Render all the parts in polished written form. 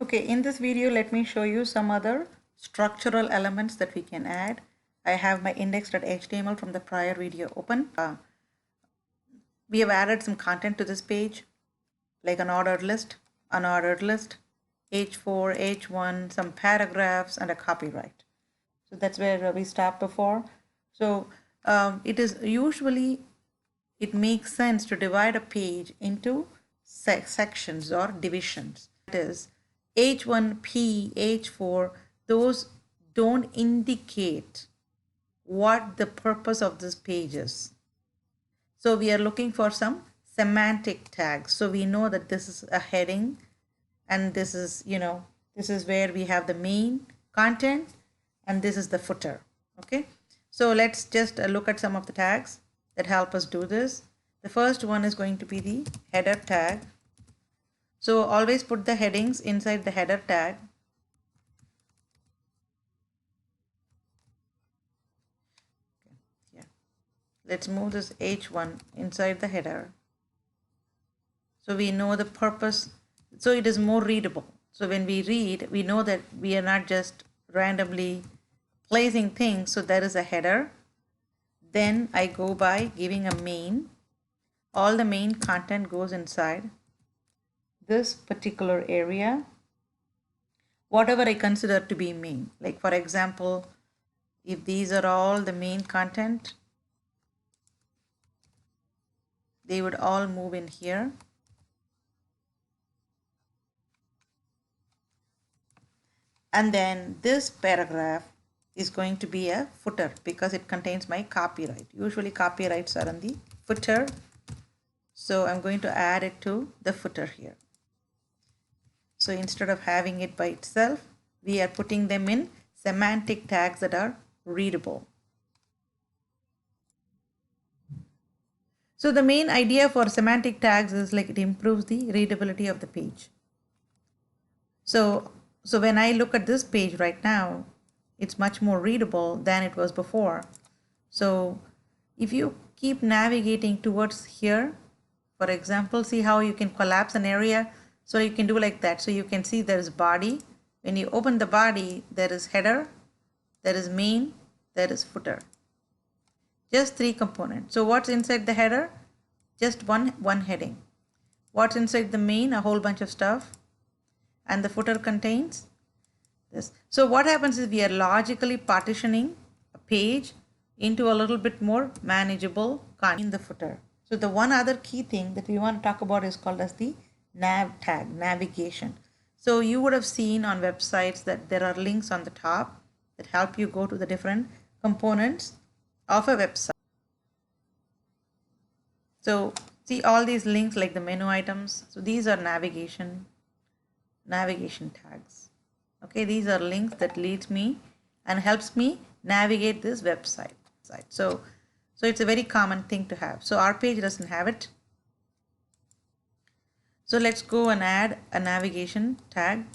Okay, in this video, let me show you some other structural elements that we can add. I have my index.html from the prior video open. We have added some content to this page, like an ordered list, unordered list, H4, H1, some paragraphs, and a copyright. So that's where we stopped before. So it makes sense to divide a page into sections or divisions. That is, H1P, H4, those don't indicate what the purpose of this page is. So we are looking for some semantic tags. So we know that this is a heading and this is, this is where we have the main content and this is the footer. Okay. So let's just look at some of the tags that help us do this. The first one is going to be the header tag. So always put the headings inside the header tag. Yeah. Let's move this H1 inside the header. So we know the purpose. So it is more readable. So when we read, we know that we are not just randomly placing things. So there is a header. Then I go by giving a main. All the main content goes inside this particular area, whatever I consider to be main. Like for example, if these are all the main content, they would all move in here. And then this paragraph is going to be a footer because it contains my copyright. Usually copyrights are in the footer. So I'm going to add it to the footer here. So instead of having it by itself, we are putting them in semantic tags that are readable. So the main idea for semantic tags is like it improves the readability of the page. So when I look at this page right now, it's much more readable than it was before. So if you keep navigating towards here, for example, see how you can collapse an area. So you can do like that. So you can see there is body. When you open the body, there is header, there is main, there is footer. Just 3 components. So what's inside the header? Just one heading. What's inside the main? A whole bunch of stuff. And the footer contains this. So what happens is we are logically partitioning a page into a little bit more manageable content in the footer. So the one other key thing that we want to talk about is called as the nav tag, navigation. So you would have seen on websites that there are links on the top that help you go to the different components of a website. So see all these links like the menu items. So these are navigation tags. Okay, these are links that leads me and helps me navigate this website. So it's a very common thing to have. So our page doesn't have it. So let's go and add a navigation tag.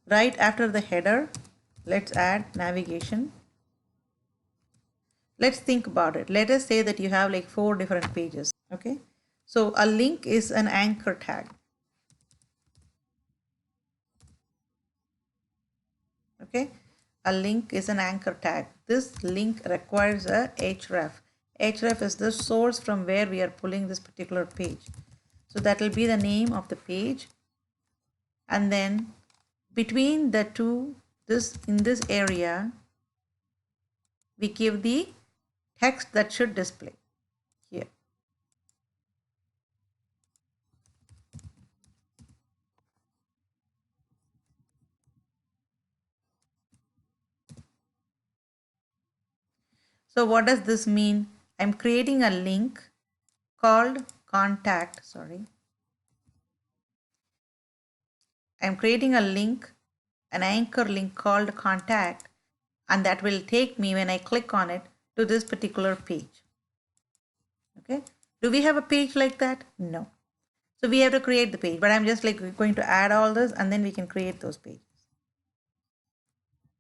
Right after the header, let's add navigation. Let's think about it. Let us say that you have like 4 different pages. Okay. So a link is an anchor tag. Okay. A link is an anchor tag. This link requires a href. Href is the source from where we are pulling this particular page. So that will be the name of the page. And then between the two, in this area, we give the text that should display here. So what does this mean? I'm creating a link called contact. I'm creating a link, an anchor link called contact, and that will take me when I click on it to this particular page. Okay. Do we have a page like that? No. So we have to create the page, but I'm just like going to add all this and then we can create those pages.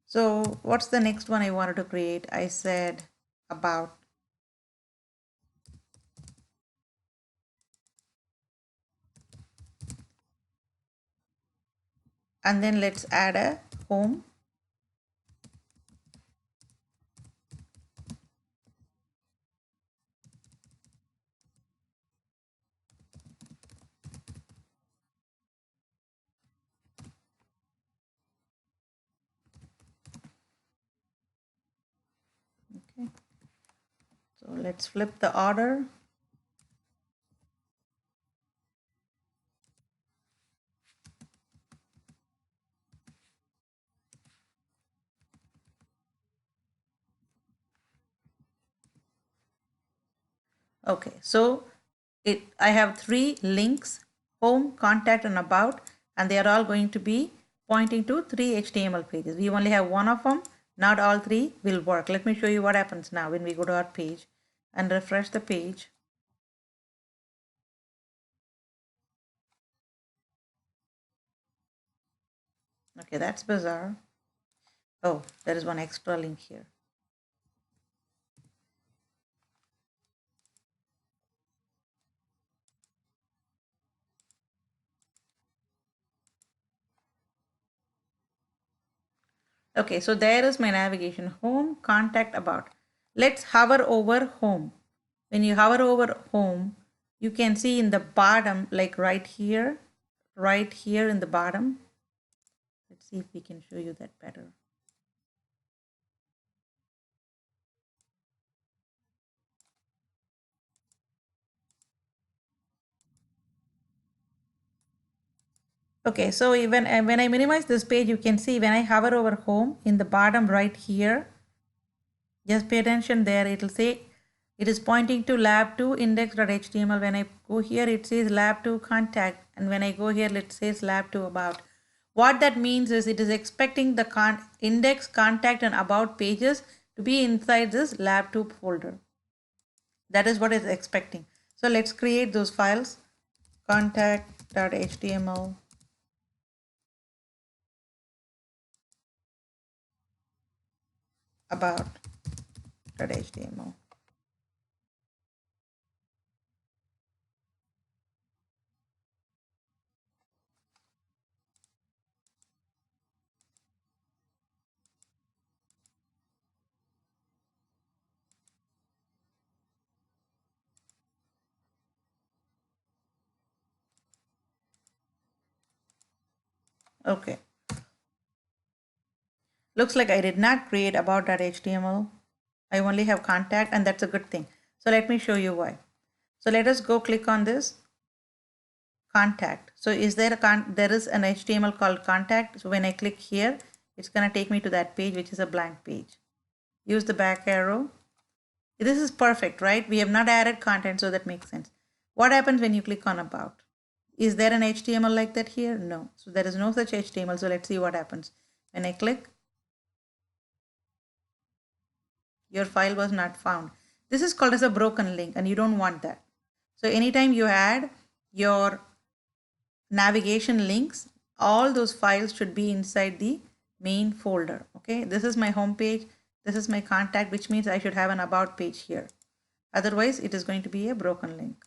So what's the next one I wanted to create? I said about. And then let's add a home. Okay. So let's flip the order. Okay, so I have three links: home, contact, and about, and they are all going to be pointing to three HTML pages. We only have one of them. Not all three will work. Let me show you what happens now when we go to our page and refresh the page. Okay, that's bizarre. Oh, there is one extra link here. Okay, so there is my navigation: home, contact, about. Let's hover over home. When you hover over home, you can see in the bottom, like right here in the bottom. Let's see if we can show you that better. Okay, so even when I minimize this page, you can see when I hover over home in the bottom right here, just pay attention there, it'll say it is pointing to lab2 index.html. When I go here, it says lab2 contact, and when I go here, it says lab2 about. What that means is it is expecting the index, contact, and about pages to be inside this lab2 folder. That is what it's expecting. So let's create those files: contact.html, about.html. Okay. Looks like I did not create about.html. I only have contact, and that's a good thing. So let me show you why. So let us go click on this contact. So is there there is an HTML called contact. So when I click here, it's going to take me to that page, which is a blank page. Use the back arrow. This is perfect, right? We have not added content, so that makes sense. What happens when you click on about? Is there an HTML like that here? No. So there is no such HTML. So let's see what happens. When I click, your file was not found. This is called as a broken link, and you don't want that. So anytime you add your navigation links, all those files should be inside the main folder. Okay, this is my home page. This is my contact, which means I should have an about page here. Otherwise, it is going to be a broken link.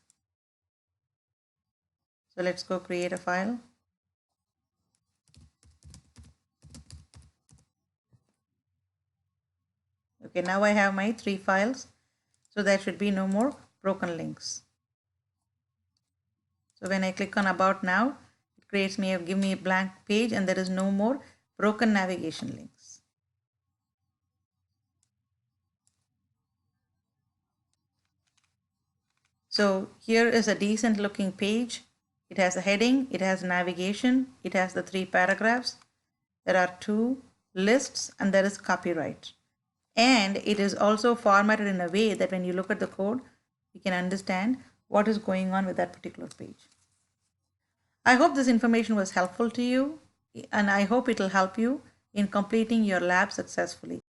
So let's go create a file. Okay, now I have my three files. So there should be no more broken links. So when I click on about now, it creates me, give me a blank page, and there is no more broken navigation links. So here is a decent looking page. It has a heading, it has navigation, it has the three paragraphs. There are two lists, and there is copyright. And it is also formatted in a way that when you look at the code, you can understand what is going on with that particular page. I hope this information was helpful to you, and I hope it will help you in completing your lab successfully.